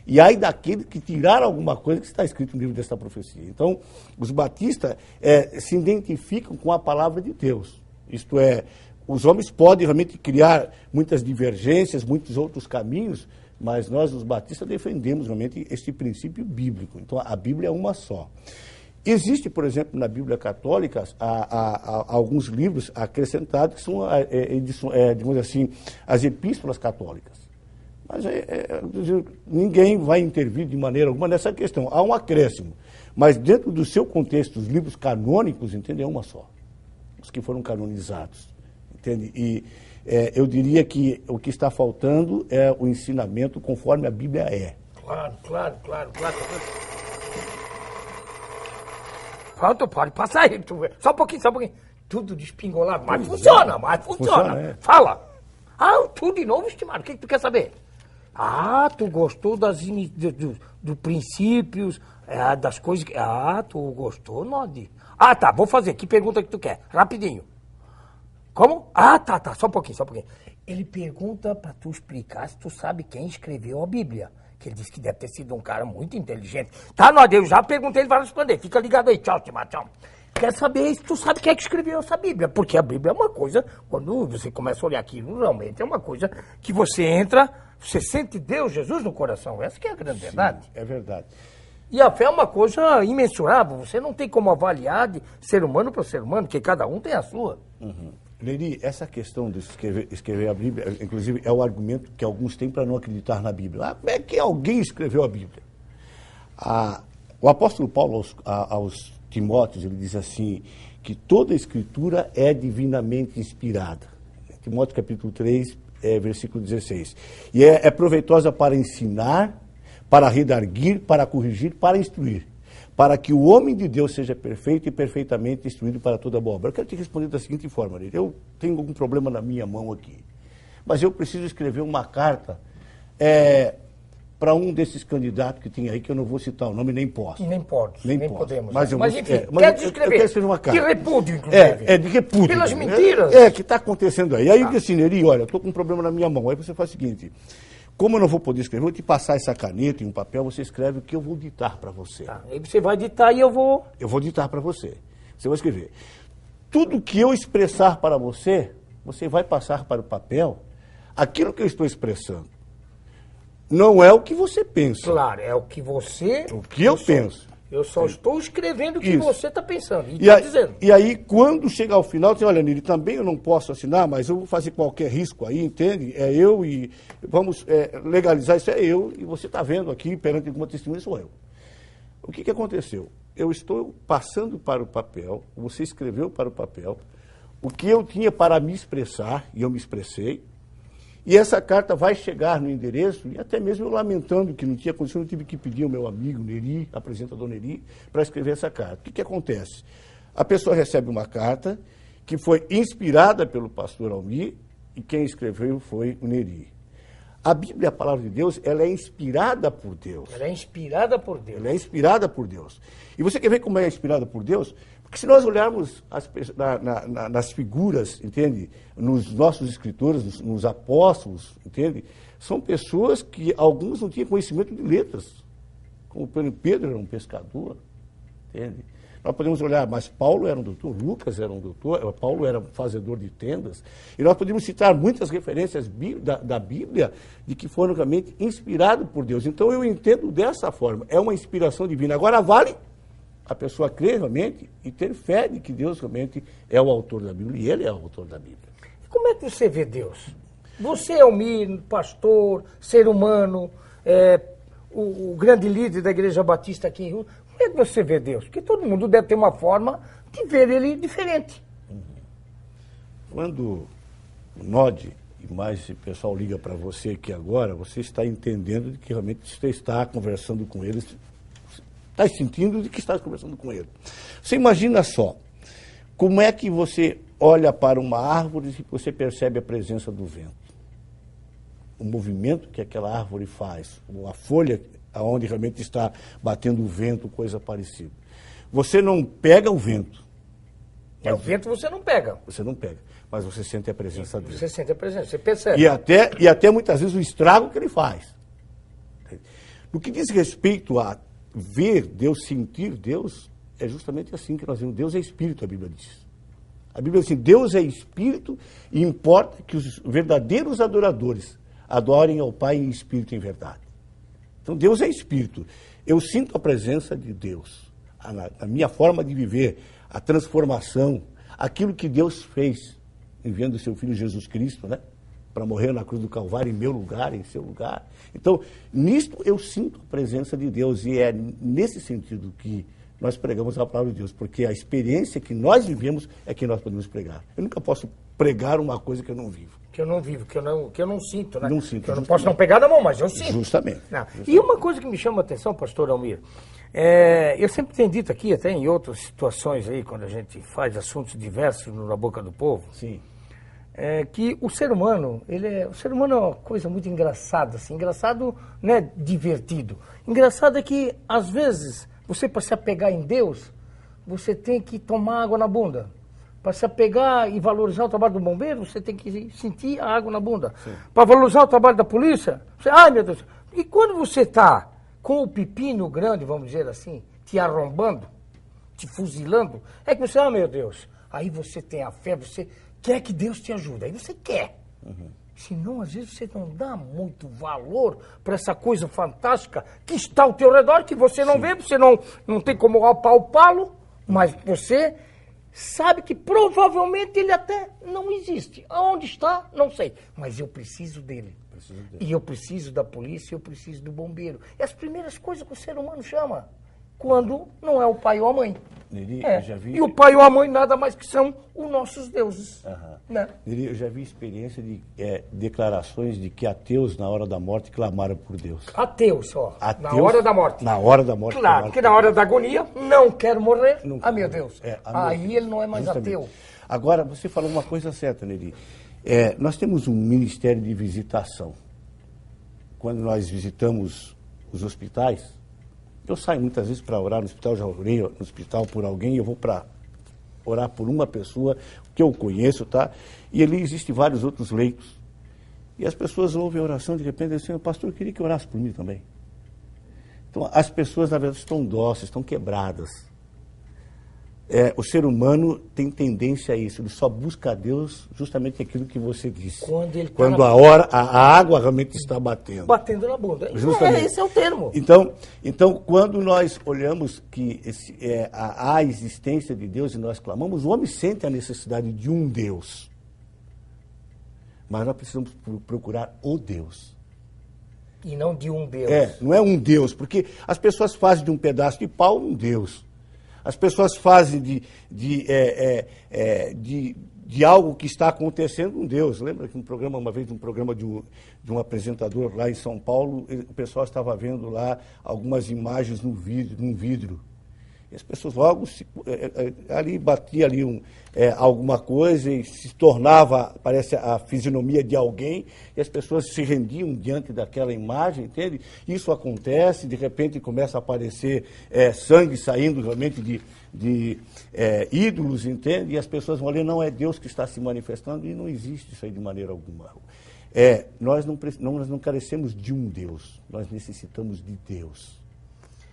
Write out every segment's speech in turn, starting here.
E ai daquele que tirar alguma coisa que está escrito no livro desta profecia. Então, os batistas se identificam com a palavra de Deus. Isto é, os homens podem realmente criar muitas divergências, muitos outros caminhos, mas nós, os batistas, defendemos realmente este princípio bíblico. Então, a Bíblia é uma só. Existe, por exemplo, na Bíblia Católica, alguns livros acrescentados que são, digamos assim, as epístolas católicas. Mas ninguém vai intervir de maneira alguma nessa questão. Há um acréscimo. Mas dentro do seu contexto, os livros canônicos, entende, é uma só. Os que foram canonizados. Entende? E eu diria que o que está faltando é o ensinamento conforme a Bíblia é. Claro. Pronto, pode passar aí. Só um pouquinho. Tudo despingolado, mas funciona. Fala. Tudo de novo, estimado. O que tu quer saber? Tu gostou dos princípios, das coisas que... tu gostou, Nodi? Tá, vou fazer. Que pergunta que tu quer? Rapidinho. Como? Tá, só um pouquinho. Ele pergunta pra tu explicar se tu sabe quem escreveu a Bíblia. Que ele disse que deve ter sido um cara muito inteligente. Tá, Nodi, eu já perguntei, ele vai responder. Fica ligado aí, tchau. Quer saber se tu sabe quem é que escreveu essa Bíblia. Porque a Bíblia é uma coisa, quando você começa a olhar aquilo, realmente é uma coisa que você entra, você sente Deus, Jesus no coração. Essa que é a grande verdade. É verdade. E a fé é uma coisa imensurável. Você não tem como avaliar de ser humano para ser humano, porque cada um tem a sua. Uhum. Neri, essa questão de escrever a Bíblia, inclusive, é o argumento que alguns têm para não acreditar na Bíblia. Como é que alguém escreveu a Bíblia? O apóstolo Paulo, aos Timóteos, ele diz assim, que toda a Escritura é divinamente inspirada. Timóteo capítulo 3, versículo 16. E é proveitosa para ensinar, para redarguir, para corrigir, para instruir, para que o homem de Deus seja perfeito e perfeitamente instruído para toda boa obra. Eu quero te responder da seguinte forma, Neri. Eu tenho algum problema na minha mão aqui, mas eu preciso escrever uma carta para um desses candidatos que tem aí, que eu não vou citar o nome, nem posso. Nem podemos. Mas enfim, eu quero escrever uma carta. De repúdio, inclusive. De repúdio. Pelas mentiras. Que está acontecendo aí. Aí eu disse assim, Neri, olha, eu estou com um problema na minha mão. Aí você faz o seguinte, como eu não vou poder escrever, eu vou te passar essa caneta e um papel, você escreve o que eu vou ditar para você. Aí você vai ditar e eu vou... Eu vou ditar para você. Você vai escrever. Tudo que eu expressar para você, você vai passar para o papel aquilo que eu estou expressando. Não é o que você pensa. Claro, é o que você... O que eu penso. Eu só estou escrevendo o que você está pensando e está dizendo. E aí, quando chegar ao final, você olha, Neri, também eu não posso assinar, mas eu vou fazer qualquer risco aí, entende? É eu e vamos legalizar isso, é eu, e você está vendo aqui, perante alguma testemunha, sou eu. O que aconteceu? Eu estou passando para o papel, você escreveu para o papel, o que eu tinha para me expressar, e eu me expressei, e essa carta vai chegar no endereço, e até mesmo eu lamentando que não tinha condição, eu tive que pedir ao meu amigo Neri, apresentador Neri, para escrever essa carta. O que acontece? A pessoa recebe uma carta que foi inspirada pelo pastor Almir, e quem escreveu foi o Neri. A Bíblia, a palavra de Deus, ela é inspirada por Deus. Ela é inspirada por Deus. Ela é inspirada por Deus. E você quer ver como é inspirada por Deus? Porque se nós olharmos nas figuras, entende? Nos nossos escritores, nos apóstolos, entende? São pessoas que alguns não tinham conhecimento de letras. Como Pedro era um pescador, entende? Nós podemos olhar, mas Paulo era um doutor, Lucas era um doutor, Paulo era um fazedor de tendas. E nós podemos citar muitas referências da Bíblia de que foram realmente inspirados por Deus. Então eu entendo dessa forma, é uma inspiração divina. Agora vale a pessoa crer realmente e ter fé de que Deus realmente é o autor da Bíblia, e Ele é o autor da Bíblia. E como é que você vê Deus? Você é um pastor, ser humano, o grande líder da Igreja Batista aqui em Rio. Como é que você vê Deus? Porque todo mundo deve ter uma forma de ver Ele diferente. Quando o Nodi e mais esse pessoal liga para você aqui agora, você está entendendo de que realmente você está conversando com eles, está sentindo de que está conversando com ele. Você imagina só, como é que você olha para uma árvore e você percebe a presença do vento? O movimento que aquela árvore faz, a folha onde realmente está batendo o vento, coisa parecida. Você não pega o vento. O vento você não pega. Você não pega, mas você sente a presença dele. Você sente a presença, você percebe. E até muitas vezes o estrago que ele faz. No que diz respeito a ver Deus, sentir Deus, é justamente assim que nós vemos. Deus é espírito, a Bíblia diz. A Bíblia diz assim, Deus é espírito e importa que os verdadeiros adoradores adorem ao Pai em espírito e em verdade. Então, Deus é espírito. Eu sinto a presença de Deus. A minha forma de viver, a transformação, aquilo que Deus fez, enviando o seu Filho Jesus Cristo, né? Para morrer na cruz do Calvário em meu lugar, em seu lugar. Então, nisto eu sinto a presença de Deus e é nesse sentido que nós pregamos a palavra de Deus, porque a experiência que nós vivemos é que nós podemos pregar. Eu nunca posso pregar uma coisa que eu não vivo. Que eu não vivo, que eu não sinto, né? Não sinto. Que eu não posso não pegar na mão, mas eu sinto. Justamente. E uma coisa que me chama a atenção, pastor Almir, eu sempre tenho dito aqui, até em outras situações aí, quando a gente faz assuntos diversos na boca do povo, sim, que o ser humano é uma coisa muito engraçada, assim, engraçado não é divertido. Engraçado é que, às vezes, você para se apegar em Deus, você tem que tomar água na bunda. Para se apegar e valorizar o trabalho do bombeiro, você tem que sentir a água na bunda. Para valorizar o trabalho da polícia, ai meu Deus. E quando você está com o pepino grande, vamos dizer assim, te arrombando, te fuzilando, é que você, meu Deus, aí você tem a fé, você quer que Deus te ajude, aí você quer. Senão, às vezes, você não dá muito valor para essa coisa fantástica que está ao teu redor, que você não vê, você não tem como apalpá-lo, mas você sabe que provavelmente ele até não existe. Aonde está, não sei. Mas eu preciso dele. E eu preciso da polícia, eu preciso do bombeiro. É as primeiras coisas que o ser humano chama. Quando não é o pai ou a mãe. Neri, eu já vi... E o pai ou a mãe nada mais que são os nossos deuses. Né? Neri, eu já vi experiência de declarações de que ateus, na hora da morte, clamaram por Deus. Ateus, só. Ateus, na hora da morte. Na hora da morte. Claro, porque na hora da agonia, não quero morrer. Não, meu Deus. Aí ele não é mais justamente. ateu. Agora, você falou uma coisa certa, Neri. Nós temos um ministério de visitação. Quando nós visitamos os hospitais, eu saio muitas vezes para orar no hospital, já orei no hospital por alguém, eu vou para orar por uma pessoa que eu conheço, tá? E ali existem vários outros leitos. E as pessoas ouvem a oração, de repente, dizem, pastor, eu queria que orasse por mim também. Então, as pessoas, na verdade, estão dóceis, estão quebradas. O ser humano tem tendência a isso, ele só busca a Deus justamente aquilo que você disse. Quando a água realmente está batendo. Batendo na bunda. Esse é o termo. Então, quando nós olhamos que há a existência de Deus e nós clamamos, o homem sente a necessidade de um Deus. Mas nós precisamos procurar o Deus. E não de um Deus. Não é um Deus, porque as pessoas fazem de um pedaço de pau um Deus. As pessoas fazem de algo que está acontecendo um Deus. Lembra que uma vez um programa de um apresentador lá em São Paulo, o pessoal estava vendo lá algumas imagens num vidro. E as pessoas logo ali batia ali alguma coisa e se tornava, parece, a fisionomia de alguém, e as pessoas se rendiam diante daquela imagem, entende? Isso acontece, de repente começa a aparecer sangue saindo realmente de ídolos, entende? E as pessoas vão ali, não é Deus que está se manifestando, e não existe isso aí de maneira alguma. Nós não carecemos de um Deus, nós necessitamos de Deus,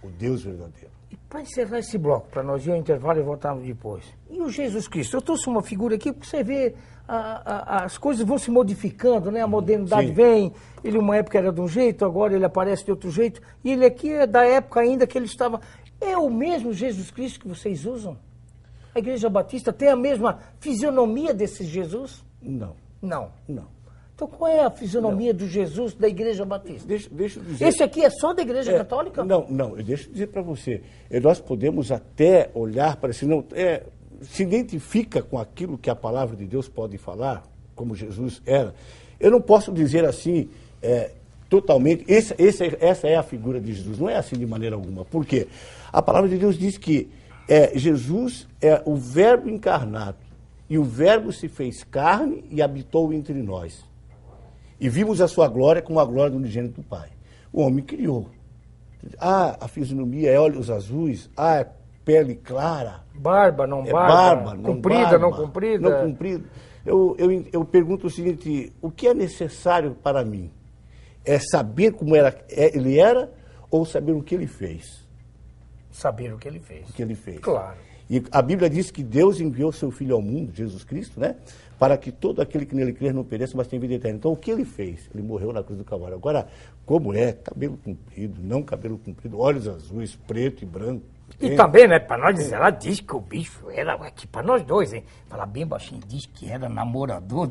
o Deus verdadeiro. E para encerrar esse bloco, para nós ir ao intervalo e voltarmos depois. E o Jesus Cristo? Eu trouxe uma figura aqui, porque você vê, as coisas vão se modificando, né? A modernidade vem, ele uma época era de um jeito, agora ele aparece de outro jeito. E ele aqui é da época ainda que ele estava... É o mesmo Jesus Cristo que vocês usam? A Igreja Batista tem a mesma fisionomia desse Jesus? Não. Não? Não. Então, qual é a fisionomia do Jesus da Igreja Batista? Deixa eu dizer... Esse aqui é só da Igreja Católica? Não, deixa eu dizer para você. Nós podemos até olhar para si, se identifica com aquilo que a palavra de Deus pode falar, como Jesus era. Eu não posso dizer assim, totalmente, essa é a figura de Jesus. Não é assim de maneira alguma. Por quê? A palavra de Deus diz que Jesus é o Verbo encarnado, e o Verbo se fez carne e habitou entre nós. E vimos a sua glória como a glória do unigênito do Pai. O homem criou. A fisionomia é olhos azuis, é pele clara. Barba, não barba. Comprida, não comprida. Não comprida. Eu pergunto o seguinte, o que é necessário para mim? É saber como ele era, ou saber o que ele fez? Saber o que ele fez. O que ele fez. Claro. E a Bíblia diz que Deus enviou seu Filho ao mundo, Jesus Cristo, né? Para que todo aquele que nele crer não pereça, mas tenha vida eterna. Então, o que ele fez? Ele morreu na cruz do Calvário. Agora, como é? Cabelo comprido, não cabelo comprido, olhos azuis, preto e branco. E também, né, pra nós dizer, ela diz que o bicho era, aqui pra nós dois, hein, falar bem baixinho, diz que era namorador,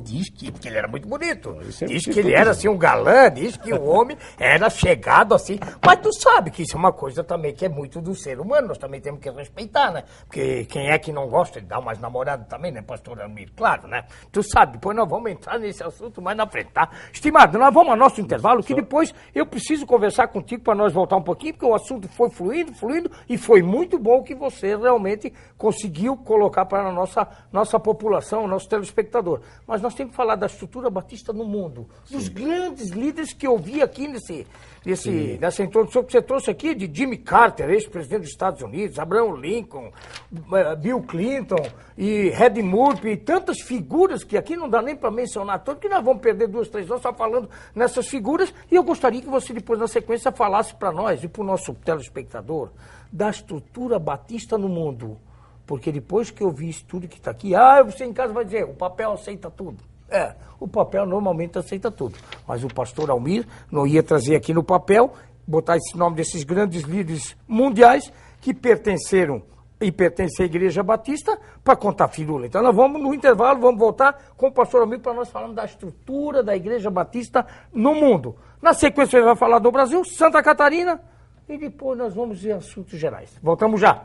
porque ele era muito bonito, diz que ele era, assim, um galã, diz que o homem era chegado, assim, mas tu sabe que isso é uma coisa também que é muito do ser humano, nós também temos que respeitar, né, porque quem é que não gosta de dar umas namoradas também, né, pastor Almir, claro, né, tu sabe, depois nós vamos entrar nesse assunto mais na frente, tá? Estimado, nós vamos ao nosso intervalo, que depois eu preciso conversar contigo para nós voltar um pouquinho, porque o assunto foi fluindo, e foi muito bom que você realmente conseguiu colocar para a nossa população, nosso telespectador. Mas nós temos que falar da estrutura batista no mundo, dos grandes líderes que eu vi aqui nessa introdução que você trouxe aqui, de Jimmy Carter, ex-presidente dos Estados Unidos, Abraham Lincoln, Bill Clinton e Red Murphy, e tantas figuras que aqui não dá nem para mencionar todas, que nós vamos perder 2, 3 horas só falando nessas figuras, e eu gostaria que você depois, na sequência, falasse para nós e para o nosso telespectador da estrutura batista no mundo. Porque depois que eu vi isso tudo que está aqui, você em casa vai dizer, o papel aceita tudo. O papel normalmente aceita tudo. Mas o pastor Almir não ia trazer aqui no papel, botar esse nome desses grandes líderes mundiais que pertenceram e pertencem à Igreja Batista para contar firula. Então nós vamos no intervalo, vamos voltar com o pastor Almir para nós falarmos da estrutura da Igreja Batista no mundo. Na sequência ele vai falar do Brasil, Santa Catarina, e depois nós vamos ver assuntos gerais. Voltamos já.